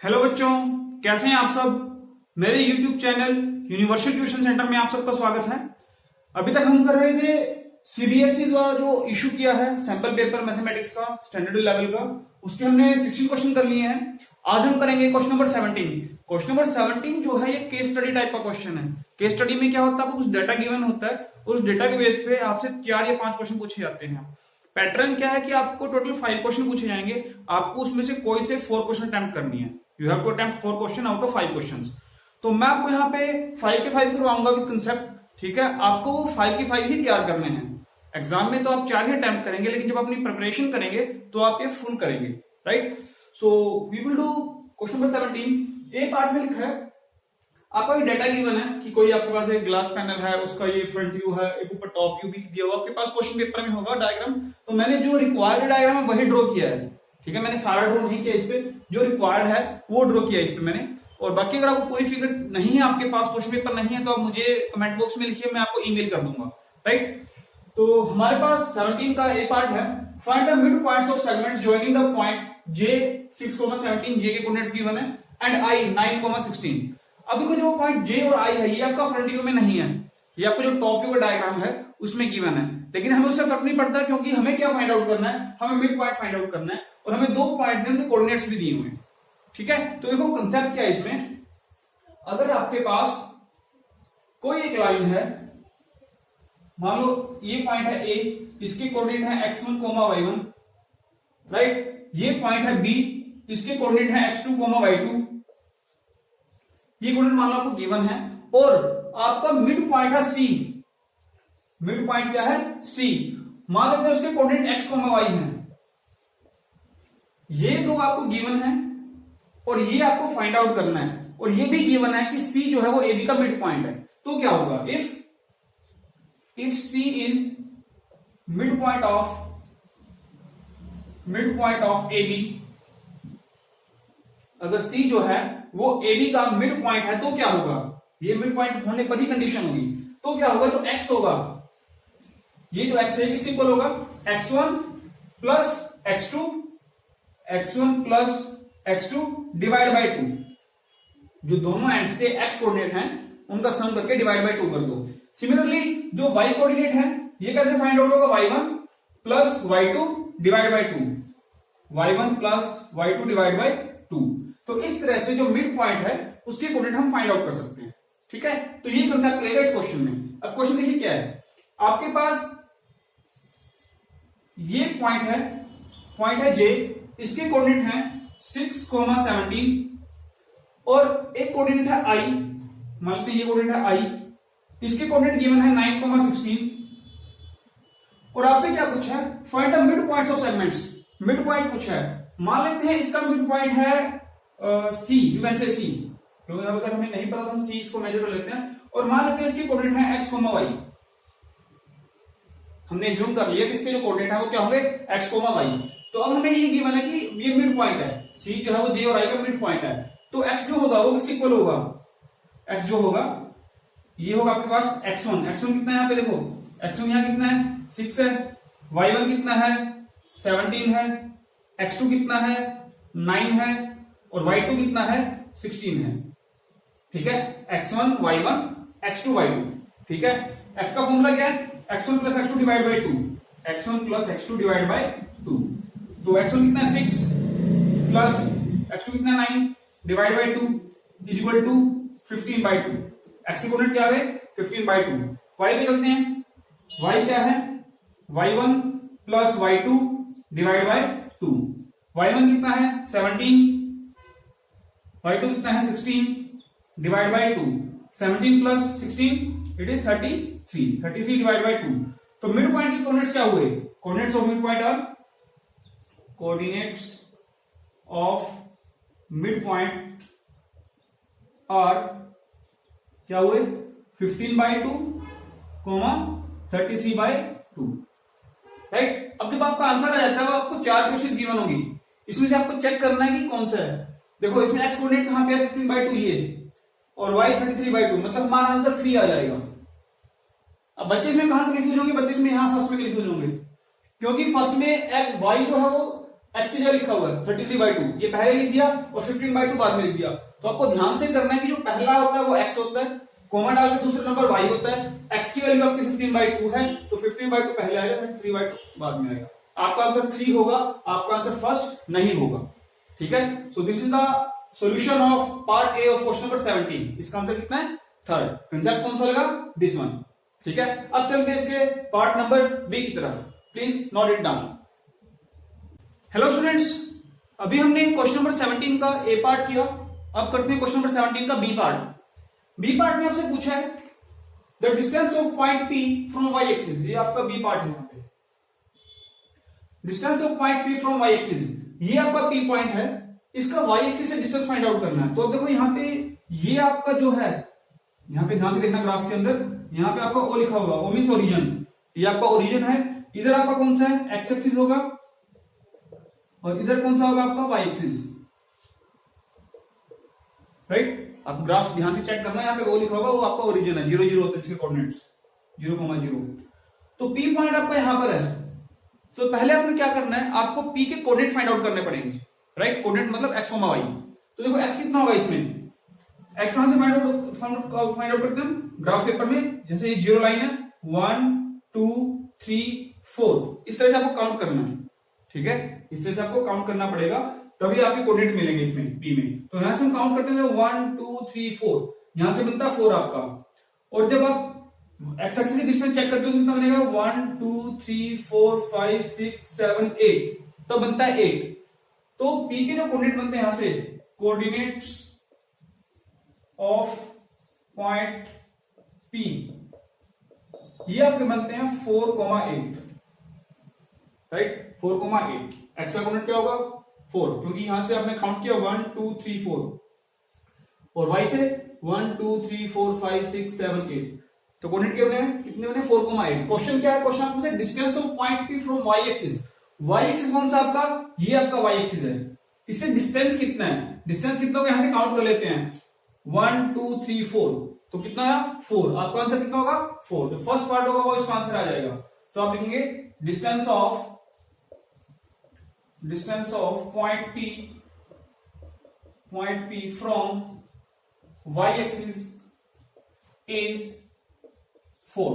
Hello बच्चों, कैसे हैं आप सब। मेरे YouTube channel universal tuition centre में आप सबका स्वागत है। अभी तक हम कर रहे थे सीबीएसई द्वारा जो इशू किया है सैंपल पेपर मैथमेटिक्स का स्टैंडर्ड लेवल का, उसके हमने 16 क्वेश्चन कर लिए हैं। आज हम करेंगे क्वेश्चन नंबर 17। क्वेश्चन नंबर 17 जो है ये केस स्टडी टाइप का क्वेश्चन है। केस स्टडी में क्या होता है, आपको कुछ डाटा गिवन होता है, उस डाटा के बेस पे आपसे 4 या 5 क्वेश्चन पूछे जाते हैं। पैटर्न क्या है कि आपको टोटल 5 क्वेश्चन पूछे जाएंगे, आपको उसमें से कोई से 4 क्वेश्चन अटेम्प्ट करनी है। You have to attempt 4 question out of 5 questions. तो मैं आपको यहाँ पे 5 के 5 करवाऊंगा विद कंसेप्ट, ठीक है। आपको वो 5 के 5 ही तैयार करने हैं। एग्जाम में तो आप 4 ही अटेम्प्ट करेंगे, लेकिन जब अपनी प्रिपरेशन करेंगे तो आप ये फुल करेंगे, right. So we will do question number 17। A part में लिखा है, आपका एक डाटा गिवन है कि कोई आपके पास एक ग्लास पैनल है, उसका ये फ्रंट व्यू है, एक ऊपर टॉप व्यू भी दिया हुआ, आपके पास क्वेश्चन पेपर में होगा डायग्राम। तो मैंने जो रिक्वायर्ड डायग्राम है वही ड्रॉ किया है, ठीक है। मैंने सारा ड्रॉ नहीं किया इस पे, जो रिक्वायर्ड है वो ड्रॉ किया इस पे मैंने। और बाकी अगर आपको पूरी फिगर नहीं है, आपके पास क्वेश्चन पेपर नहीं है, तो आप मुझे कमेंट बॉक्स में लिखिए, मैं आपको ईमेल कर दूंगा, राइट। तो हमारे पास 17 का ए पार्ट है। Find the mid points of segments joining the point J 6,17, J के कोऑर्डिनेट्स गिवन है, एंड I 9,16। अब देखो जो पॉइंट J और I है ये आपका फ्रंट व्यू में नहीं है, ये आपका जो टॉप व्यू का डायग्राम है उसमें गिवन है, लेकिन हमें उससे फर्क नहीं पड़ता, क्योंकि हमें क्या फाइंड आउट करना है, हमें मिड पॉइंट फाइंड आउट करना है, और हमें 2 पॉइंट के कोऑर्डिनेट्स भी दिए हुए हैं, ठीक है। तो देखो कंसेप्ट क्या है इसमें, अगर आपके पास कोई एक लाइन है, मान लो ये पॉइंट है A, इसके कोऑर्डिनेट है x1, y1, राइट। ये पॉइंट है B, इसके कोऑर्डिनेट है x2, y2, ये कोऑर्डिनेट मान लो आपको गिवन है, और आपका मिड पॉइंट है C। मिड पॉइंट क्या है, C। मान लेते हैं उसके कोऑर्डिनेट x, y है। ये दो आपको गिवन है और ये आपको फाइंड आउट करना है, और ये भी गिवन है कि C जो है वो AB का मिड पॉइंट है। तो क्या होगा, if C is mid point of AB, अगर C जो है वो AB का मिड पॉइंट है, तो क्या होगा, ये मिड पॉइंट होने पर ही कंडीशन होगी। तो क्या होगा, जो x होगा, ये जो x है किसके इक्वल होगा, x1 plus x2, x1 plus x2 divide by 2। जो दोनों एंड्स के x कोऑर्डिनेट हैं उनका सम करके डिवाइड बाई 2 कर दो। सिमिलरली जो y कोऑर्डिनेट है ये कैसे फाइंड आउट होगा, y1 plus y2 divide by 2, y1 plus y2 divide by 2। तो इस तरह से जो मिड पॉइंट है उसके कोऑर्डिनेट हम फाइंड आउट कर सकते हैं, ठीक है। तो ये कंसेप्ट रहेगा इस क्वेश्चन में। अब क्वेश्चन देखिए क्या है, आपके पास ये पॉइंट है J, इसके कोऑर्डिनेट हैं 6,17, और एक कोऑर्डिनेट है I, मान लीजिए ये कोऑर्डिनेट है I, इसके कोऑर्डिनेट गिवन है 9,16, और आपसे क्या पूछा है, find the mid points of segments. Mid point पूछा है, मान लेते हैं इसका मिड पॉइंट है C, यू कैन से C, क्योंकि अगर हमें नहीं पता तो हम C इसको मेजर कर लेते हैं, और मान लेते हैं इसके कोऑर्डिनेट है x, y। हमने ज्यूम कर लिया कि इसके जो कोऑर्डिनेट है वो क्या होंगे, x, y। तो अब हमें ये गिवन है कि ये मिड पॉइंट है, C जो है वो J और I का मिड पॉइंट है। तो x जो होगा वो किसके इक्वल होगा, x जो होगा ये होगा आपके पास x1 कितना है, यहाँ पे देखो x1 यहाँ कितना है, 6 है, y1 कितना है, 17 है, x2 कितना है, 9 है, और y2 कितना है, 16 है, ठीक है। x1 y1 x2 y2, ठीक है। f का फॉर्मूला क्या है, x1 plus x2 divide by 2, x1 plus x2 divide by 2। तो x1 कितना है 6 प्लस x2 कितना 9 divide by 2 is equal to 15 by 2। x की कोऑर्डिनेट क्या है, 15 बाई 2। y पे चलते हैं, y क्या है, y1 plus y2 divide by 2। y1 कितना है 17, y2 कितना है 16 divide by 2। 17 plus 16 it is 33 divide by 2। तो मिड पॉइंट की कोऑर्डिनेट्स क्या हुए, coordinates of mid point are, coordinates of mid point are क्या हुए, 15 बाई 2, 33 बाई 2, राइट। अब जब आपका आंसर आ जाता है, आपको 4 क्वेश्चन गिवन होगी, इसमें से आपको चेक करना है कि कौन सा है। देखो इसमें x कोऑर्डिनेट कहां पे है, 15 बाई 2 ये, और y 33 बाई 2, मतलब हमारा आंसर 3 आ जाएगा। अब बच्चे इसमें कहां कंफ्यूज होंगे, बच्चे इसमें यहां फर्स्ट में कंफ्यूज होंगे, क्योंकि फर्स्ट में y जो है वो x की जगह लिखा हुआ है 33/2, ये पहले लिख दिया और 15/2 बाद में लिख दिया। तो आपको ध्यान से करना है कि जो पहला होता है वो x होता है, कोमा डाल के दूसरा नंबर y होता है, x की वैल्यू आपकी 15/2 है तो 15/2 पहले आएगा, 33/2 बाद में आएगा। आपका आंसर 3 होगा, आपका आंसर फर्स्ट नहीं होगा। ठीक है, so this is the solution of part A of question number 17। इसका आंसर कितना है? थर्ड। कंसेप्ट कौन सा लगा? This one. ठीक है, अब चलते हैं इसके पार्ट नंबर बी की तरफ। Please note it down. Hello students, अभी हमने क्वेश्चन नंबर 17 का ए पार्ट किया, अब करते हैं क्वेश्चन नंबर 17 का बी पार्ट। बी पार्ट में आपसे पूछा है the distance of point P from Y axis, ये आपका बी पार्ट है। यहाँ पे distance of point P from Y axis, ये आपका पी पॉइंट है, इसका वाई एक्सिस से डिस्टेंस फाइंड आउट करना है। तो देखो यहाँ पे ये आपका जो है, यहाँ पे ध्यान से देखना ग्राफ के अंदर, यहाँ पे आपका ओ लिखा होगा, ओ मीन्स ओरिजिन, ये आपका ओरिजिन है। इधर आपका कौन सा है? एक्स एक्सिस होगा और इधर कौन सा होगा आपका? Y axis. राइट, आप ग्राफ ध्यान से चेक करना, यहाँ पे ओ लिखा होगा, वो आपका ओरिजिन है, 0 0 होते हैं इसके कोऑर्डिनेट्स, 0,0। तो पी पॉइंट आपका यहां पर है। तो पहले आपने क्या करना है, आपको पी के कोऑर्डिनेट फाइंड आउट करने पड़ेंगे। राइट, कोऑर्डिनेट मतलब एक्स, वाई। तो देखो एक्स कितना होगा इसमें, एक्स कहां से फाइंड आउट करते हैं? ग्राफ पेपर में जैसे ये 0 लाइन है, 1 2 3 4, इस तरह से आपको काउंट करना है। ठीक है, इस तरह से आपको काउंट करना पड़ेगा, तभी आपके कोऑर्डिनेट मिलेंगे इसमें पी में। तो यहां से हम काउंट करते हैं 1 2 3 4, यहां से बनता है 4 आपका। और जब आप एक्स एक्सिस से डिस्टेंस चेक करते हो तो कितना बनेगा? 1 2 3 4 5 6 7 8, तो बनता है 8। तो पी के जो कोऑर्डिनेट बनते हैं यहां से, कोऑर्डिनेट्स ऑफ पॉइंट पी, ये आपके बनते हैं 4,8। राइट, 4,8। एक्स का कोऑर्डिनेट क्या होगा? 4, क्योंकि यहां से आपने काउंट किया 1 2 3 4, और वाई से 1 2 3 4 5 6 7 8, तो कोऑर्डिनेट कितने बने? 4,8। क्वेश्चन क्या है? क्वेश्चन आपसे distance of point P from Y axis. Y axis कौन सा आपका? ये आपका वाई एक्सिस है, इससे डिस्टेंस कितना है? डिस्टेंस कितना होगा यहां से काउंट कर लेते हैं, 1 2 3 4, तो कितना आया? 4। आपका आंसर कितना होगा? 4। तो फर्स्ट पार्ट होगा वो इसका आंसर आ जाएगा। तो आप लिखेंगे distance of point P from Y axis is 4।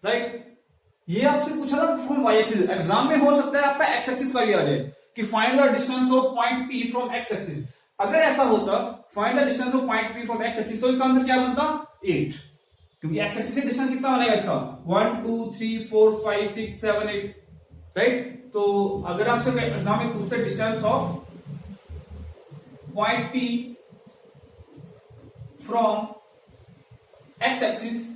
Right, ये आपसे पूछा था फ्रॉम वाई एक्सिस। एग्जाम में हो सकता है आपका एक्स एक्सिस का भी आ जाए कि find the distance of point P from X axis. अगर ऐसा होता find the distance of point P from X axis, तो इसका आंसर क्या बनता? 8, क्योंकि एक्स एक्सिस से डिस्टेंस कितना बनेगा इसका? 1 2 3 4 5 6 7 8। राइट, तो अगर आपसे एग्जाम में पूछते distance of point P from X axis,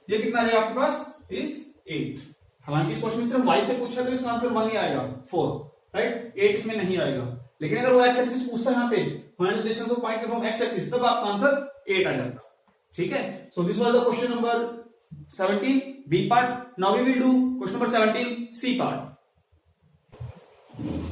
ये कितना आ जाएगा आपके पास? इज 8। हालांकि इस क्वेश्चन में सिर्फ y से पूछा तो इसका आंसर 1 ही आएगा, 4। राइट, 8 इसमें नहीं आएगा। लेकिन अगर वो एक्स एक्सिस पूछता है यहाँ पे find the distance of point from X axis, तब आपका आंसर 8 आ जाता। ठीक है, so this was the question number 17 B part. Now we will do question number 17 C part.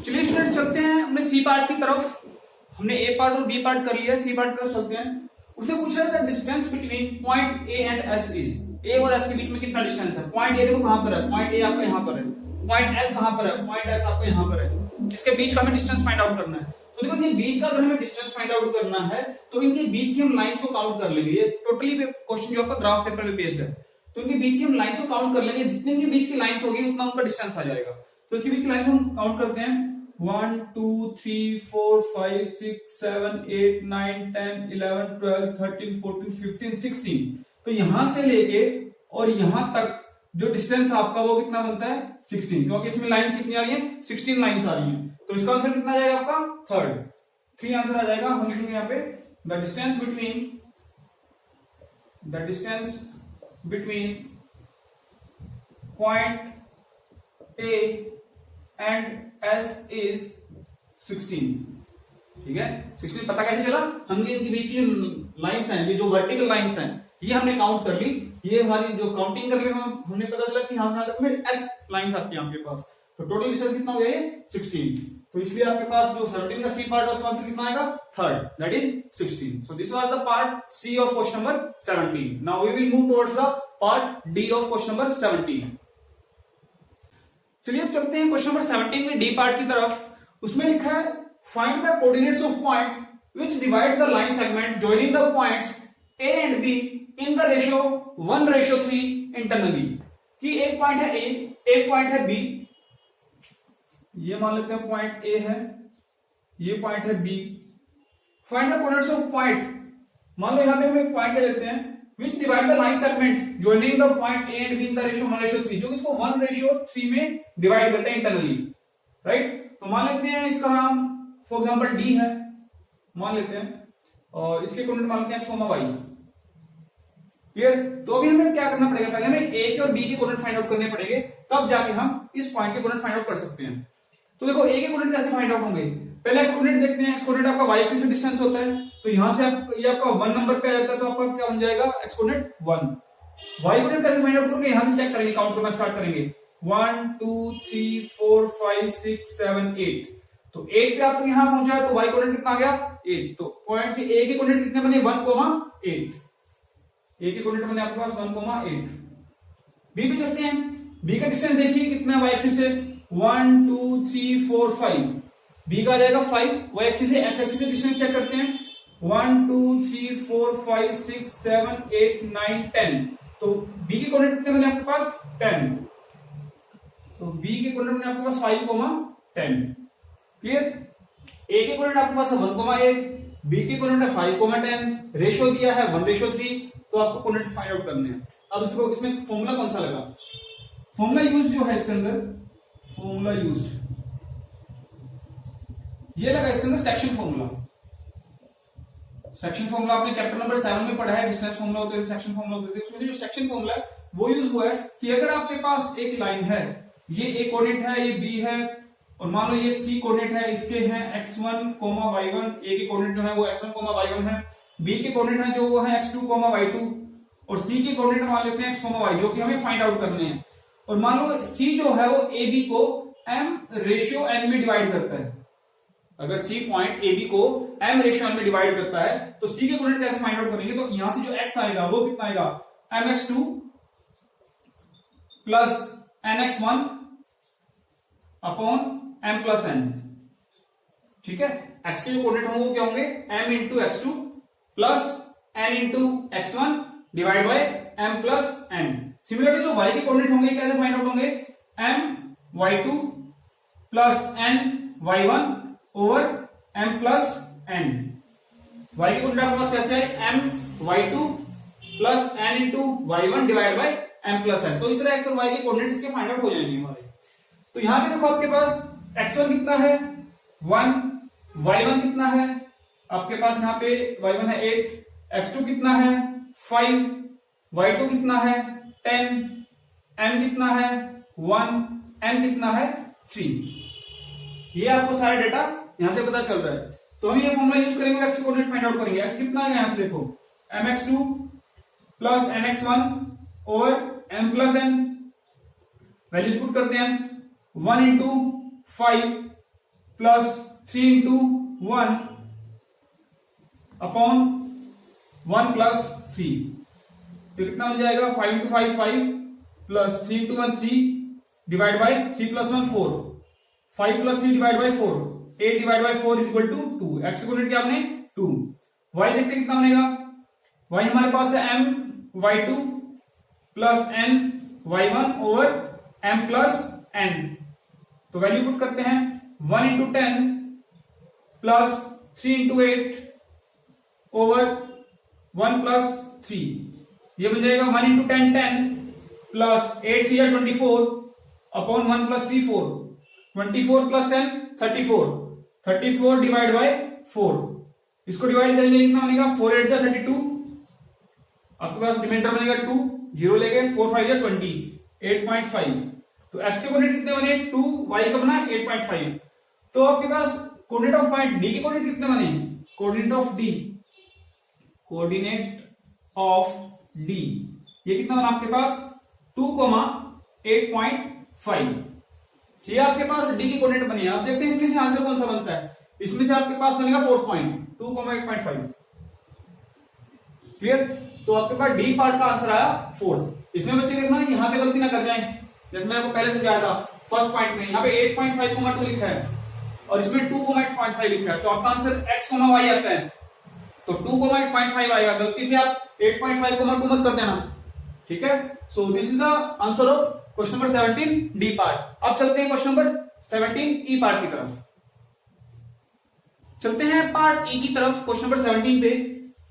चलिए स्टूडेंट्स, चलते हैं अपने सी पार्ट की तरफ। हमने ए पार्ट और बी पार्ट कर लिया, सी पार्ट की तरफ चलते हैं। उसने पूछा था distance between point A and S is, A और एस के बीच में कितना डिस्टेंस है? पॉइंट ए देखो कहां पर है, पॉइंट ए आपका यहां पर है, पॉइंट एस कहां पर है, पॉइंट एस आपका यहां पर है। इसके बीच का हमें डिस्टेंस फाइंड आउट करना है। तो देखो ये बीच का अगर हमें डिस्टेंस फाइंड आउट करना है तो इनके बीच की हम लाइंस को काउंट कर लेंगे। ये टोटली क्वेश्चन जो आपका ग्राफ पेपर पे बेस्ड है, तो इनके बीच की हम लाइंस को काउंट कर लेंगे। जितने इनके बीच की लाइंस होगी उतना उनका डिस्टेंस आ जाएगा। तो इसके बीच की लाइंस हम काउंट करते हैं, 1 2 3 4 5 6 7 8 9 10 11 12 13 14 15 16। तो यहां से लेके और यहां तक जो डिस्टेंस आपका वो कितना बनता है? 16, क्योंकि इसमें लाइंस कितनी आ रही है? 16 लाइंस आ रही हैं। तो इसका आंसर कितना आ जाएगा आपका? थर्ड, 3 आंसर आ जाएगा। हम लिखेंगे यहाँ पे the distance between point A and S is 16। ठीक है, 16 पता कैसे चला? हमने इनके बीच की लाइंस हैं, ये जो वर्टिकल लाइंस हैं, ये हमने काउंट कर ली। ये हमारी जो काउंटिंग कर रहे हैं हमने पता चला कि यहां से में एस लाइंस आती है आपके पास। तो टोटल डिस्टेंस कितना हो गया? ये 16। तो इसलिए आपके पास जो 17 का सी पार्ट है उसका आंसर कितना आएगा? Third, that is 16। So this was the part C of question number 17। Now we will move towards the part D of question number 17। चलिए अब चलते हैं क्वेश्चन नंबर 17 में डी पार्ट की तरफ। उसमें लिखा है find the coordinates of point which divides the line segment joining the points A and be in the ratio 1:3 internally. कि एक पॉइंट है ए, एक पॉइंट है बी, ये मान लेते हैं पॉइंट ए है, ये पॉइंट है B. Find the coordinates of point, मान लो यहां पे हम एक पॉइंट ले लेते हैं विच divide the line segment joining the point A and be in the ratio 1:3, जो इसको 1:3 में डिवाइड करते हैं इंटरनली, राइट। तो मान लेते हैं इसका हम फॉर एग्जांपल डी है मान लेते हैं, और इसके कोऑर्डिनेट मान लेते हैं सोमा वाई। क्लियर। तो अभी हमें क्या करना पड़ेगा, पहले हमें ए के और बी के कोऑर्डिनेट फाइंड आउट करने पड़ेंगे, तब जाके हम इस पॉइंट के कोऑर्डिनेट फाइंड आउट कर सकते हैं। तो देखो ए के कोऑर्डिनेट कैसे फाइंड आउट होंगे, पहले एक्स कोऑर्डिनेट देखते हैं। एक्स कोऑर्डिनेट आपका वाई एक्सिस से डिस्टेंस होता है, तो यहां से आप ये आपका 1 नंबर पे आ जाता है, तो आपका क्या बन जाएगा एक्स कोऑर्डिनेट 1। वाई कोऑर्डिनेट कैसे फाइंड आउट करोगे, यहां से चेक करेंगे, काउंट करना स्टार्ट करेंगे 1 2 3 4 5 6 7 8। तो 8 पे आप तो यहां पहुंचा, तो वाई कोऑर्डिनेट कितना आ गया 8। तो पॉइंट के ए के कोऑर्डिनेट कितने बने 1,8। ए के कोऑर्डिनेट बने आपके पास 1,8। बी पे चलते हैं, बी का डिस्टेंस देखिए कितना वाई एक्सिस से 1 2 3 4 5, बी का आ जाएगा 5। वाई एक्सिस से एक्स एक्सिस से डिस्टेंस चेक करते हैं 1 2 3 4 5 6 7 8 9 10। तो बी के कोऑर्डिनेट कितने बने आपके पास 10। तो बी के कोऑर्डिनेट बने आपके पास 5,10। क्लियर। ए के कोऑर्डिनेट आपके पास है 1,8, बी के कोऑर्डिनेट है 5,10, रेशियो दिया है 1:3, तो आपको कोऑर्डिनेट फाइंड आउट करने हैं। अब इसको इसमें फॉर्मूला कौन सा लगा, फॉर्मूला यूज जो है इसके अंदर, फॉर्मूला यूज्ड ये लगा इसके अंदर सेक्शन फॉर्मूला। सेक्शन फॉर्मूला आपने चैप्टर नंबर 7 में पढ़ा है, डिस्टेंस फॉर्मूला होते हैं, सेक्शन फॉर्मूला होते हैं। उसमें जो सेक्शन फॉर्मूला है वो यूज हुआ है कि अगर आपके पास एक लाइन है, ये ए कोऑर्डिनेट है, ये बी है, और मान लो ये सी कोऑर्डिनेट है, इसके हैं x1, y1, ए के कोऑर्डिनेट जो है वो x1, y1 है, बी के कोऑर्डिनेट है जो वो है x2, y2, और सी के कोऑर्डिनेट मान लेते हैं x, y, जो कि हमें फाइंड आउट करने हैं। और मान लो सी जो है वो ए बी को m/n में डिवाइड करता है। अगर सी पॉइंट ए बी को m/n में डिवाइड करता है, तो सी के कोऑर्डिनेट कैसे फाइंड आउट करेंगे, तो यहां से जो x आएगा वो कितना आएगा mx2 plus nx1 upon m plus n। ठीक है, x के जो कोऑर्डिनेट होंगे वो क्या होंगे m into x2 plus n into x1 divide by m plus n। Similarly जो y के कोऑर्डिनेट होंगे कैसे फाइंड आउट होंगे m y2 plus n y1 over m plus n। y के कोऑर्डिनेट आपके पास कैसे है m y2 plus n into y1 divide by m plus n। तो इस तरह x और y के कोऑर्डिनेट इसके फाइंड आउट हो जाएंगे हमारे। तो यहां पे देखो आपके पास x1 कितना है 1, y1 कितना है आपके पास यहाँ पे y1 है 8, x2 कितना है 5, y2 कितना है 10, m कितना है 1, n कितना है 3। ये आपको सारा डेटा यहां से पता चल रहा है। तो हम ये फॉर्मूला यूज करेंगे, x कोऑर्डिनेट फाइंड आउट करेंगे। x कितना है यहां से देखो mx2 plus nx1 over m plus n। Values put करते हैं 1 into 5 plus 3 into 1 upon 1 plus 3। तो कितना बन जाएगा 5 into 5 5 plus 3 into 1 3 divide by 3 plus 1 4, 5 plus 3 divide by 4, 8 divide by 4 is equal to 2। X coordinate क्या हमने 2। y देखते कितना बनेगा, y हमारे पास है m y2 plus n y1 over m plus n। तो वैल्यू पुट करते हैं 1 into 10 plus 3 into 8 over 1 plus 3। ये बन जाएगा 1 इंटू 10 10 प्लस 8 से 24 upon 1 plus 3 4, 24 plus 10 34, 34 divide by 4। इसको डिवाइड करेंगे कितना बनेगा 4 8 32, आपके पास रिमाइंडर बनेगा 2, 0 लेंगे 4 5 20, 8.5। तो x के कोऑर्डिनेट कितने बने 2, y का बना 8.5। तो आपके पास कोऑर्डिनेट ऑफ पॉइंट d के कोऑर्डिनेट कितने बने, coordinate of d, coordinate of d ये कितना बना आपके पास 2, 8.5। ये आपके पास d के कोऑर्डिनेट बने। आप देखते हैं इसमें से आंसर कौन सा बनता है, इसमें से आपके पास बनेगा 4th पॉइंट 2, 8.5। क्लियर। तो आपके पास डी पार्ट का आंसर आया 4th। इसमें बच्चे देखना यहां पे गलती ना कर जाएं, जैसे मैंने आपको पहले समझाया था फर्स्ट पॉइंट में यहाँ पे 8.5, 2 लिखा है और इसमें 2.5 लिखा है, तो आपका आंसर x, y आता है, तो 2.5 आएगा। गलती से आप 8.5, 2 मत कर देना, ठीक है। So this is the answer of question number 17 D part. अब चलते हैं क्वेश्चन नंबर 17 ई पार्ट की तरफ। चलते हैं पार्ट ई की तरफ, क्वेश्चन नंबर 17 पे।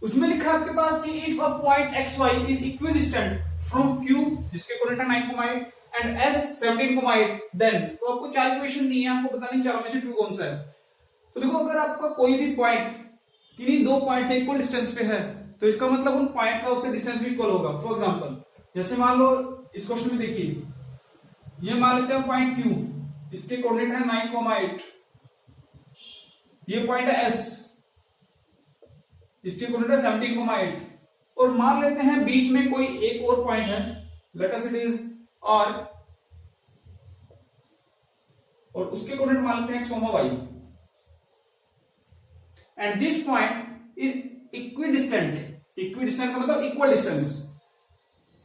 उसमें लिखा है आपके पास कि if a point X Y is equidistant from Q, जिसके कोऑर्डिनेट 9, एंड एस 17, देन, तो आपको 4 इक्वेशन दी है, आपको बतानी चारों में से ट्रू कौन सा है। तो देखो, अगर आपका कोई भी पॉइंट किन्हीं 2 पॉइंट से इक्वल डिस्टेंस पे है, तो इसका मतलब उन पॉइंट का उससे डिस्टेंस भी इक्वल होगा। फॉर एग्जांपल, जैसे मान लो इस क्वेश्चन में देखिए, ये मान लेते हैं पॉइंट Q, इसके कोऑर्डिनेट है 9, 8, ये पॉइंट है S, इसके कोऑर्डिनेट है 17, 8, और मान लेते हैं बीच में कोई एक और पॉइंट है, let us it is R, और उसके कोऑर्डिनेट मान लेते हैं X, Y, and this point is equidistant. Equidistant का मतलब इक्वल डिस्टेंस,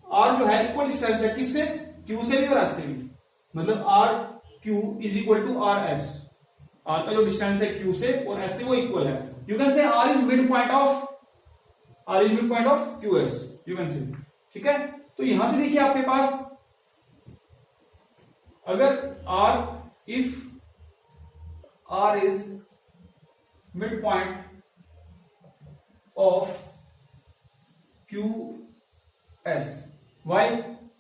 R जो है इक्वल डिस्टेंस है किससे, Q से भी और S से भी, मतलब R Q is equal to R S. R का जो डिस्टेंस है क्यू से और एस से वो इक्वल है। You can say R is mid point of Q S, you can say, ठीक है। तो यहां से देखिए आपके पास, अगर if R is mid point of Q S, Y,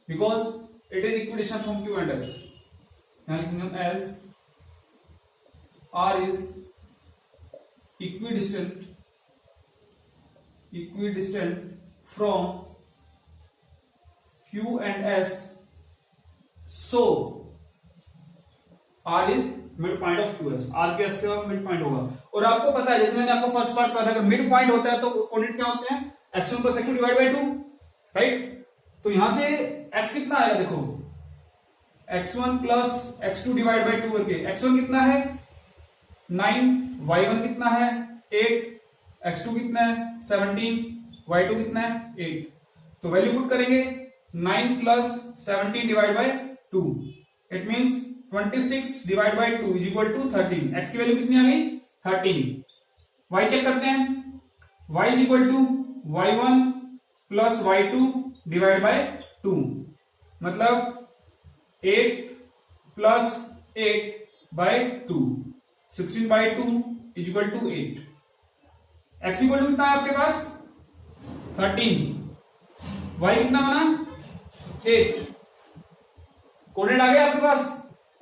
because it is equidistant from Q and S. यहाँ लिखेंगे हम as R is equidistant from Q and S, so R is mid point of QS. R के S के mid point होगा। और आपको पता है, जैसे मैंने आपको फर्स्ट पार्ट पढ़ा था, अगर मिड पॉइंट होता है तो कोऑर्डिनेट क्या होते हैं, x1 plus x2 divide by 2, right. तो यहां से x कितना आएगा, देखो x1 plus x2 divide by 2 करके, x1 कितना है 9, y1 कितना है 8, x2 कितना है 17, y2 कितना है 8। तो वैल्यू पुट करेंगे 9 plus 17 divide by 2, it means 26 divide by 2 is equal to 13। x की वैल्यू कितनी आ गई 13। y चेक करते हैं, y is equal to y1 plus y2 divide by 2, मतलब 8 plus 8 by 2, 16 by 2 is equal to 8। X equal to कितना है आपके पास 13, वाई कितना बना 8, कोऑर्डिनेट आ गया आपके पास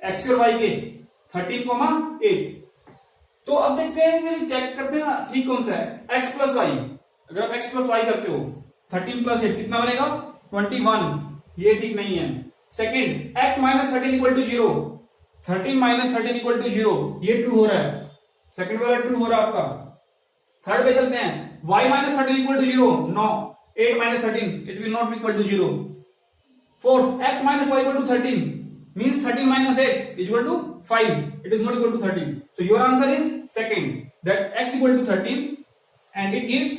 एक्स के और वाई के 13, 8। तो अब देखते हैं, चेक करते हैं ठीक कौन सा है, एक्स प्लस वाई। अगर आप एक्स प्लस वाई करते हो 13 प्लस 8 कितना बनेगा 21, ये ठीक नहीं है। Second, x minus 13 equal to 0, 13 minus 13 equal to 0, ये ट्रू हो रहा है, सेकंड वाला ट्रू हो रहा है आपका। थर्ड पे चलते हैं, y minus 13 equal to 0, no, 8 minus 13 it will not be equal to 0। Fourth, x minus y equal to 13 means 13 minus 8 is equal to 5, it is not equal to 13, so your answer is second, that x equal to 13 and it gives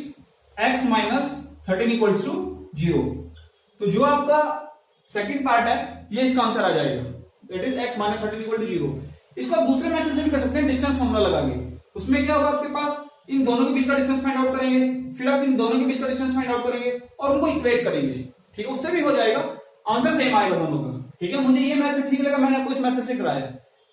x minus 13 equals to 0। तो जो आपका second part है ये इसका answer आ जाएगा, that is x minus 13 equal to 0। इसको आप दूसरे मेथड से भी कर सकते हैं, डिस्टेंस फॉर्मूला लगा के। उसमें क्या होगा आपके पास, इन दोनों के बीच का डिस्टेंस फाइंड आउट करेंगे, फिर आप इन दोनों के बीच का डिस्टेंस फाइंड आउट करेंगे और उनको इक्वेट करेंगे, ठीक है, उससे भी हो जाएगा, आंसर सेम आएगा दोनों का, ठीक है। मुझे ये मेथड ठीक लगा, मैंने आपको इस मेथड से कराया,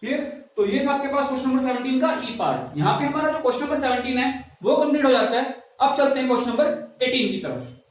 क्लियर। तो ये था आपके पास क्वेश्चन नंबर 17 का ई पार्ट। यहाँ पे हमारा जो क्वेश्चन नंबर 17 है वो कंप्लीट हो जाता है। अब चलते हैं क्वेश्चन नंबर 18 की तरफ।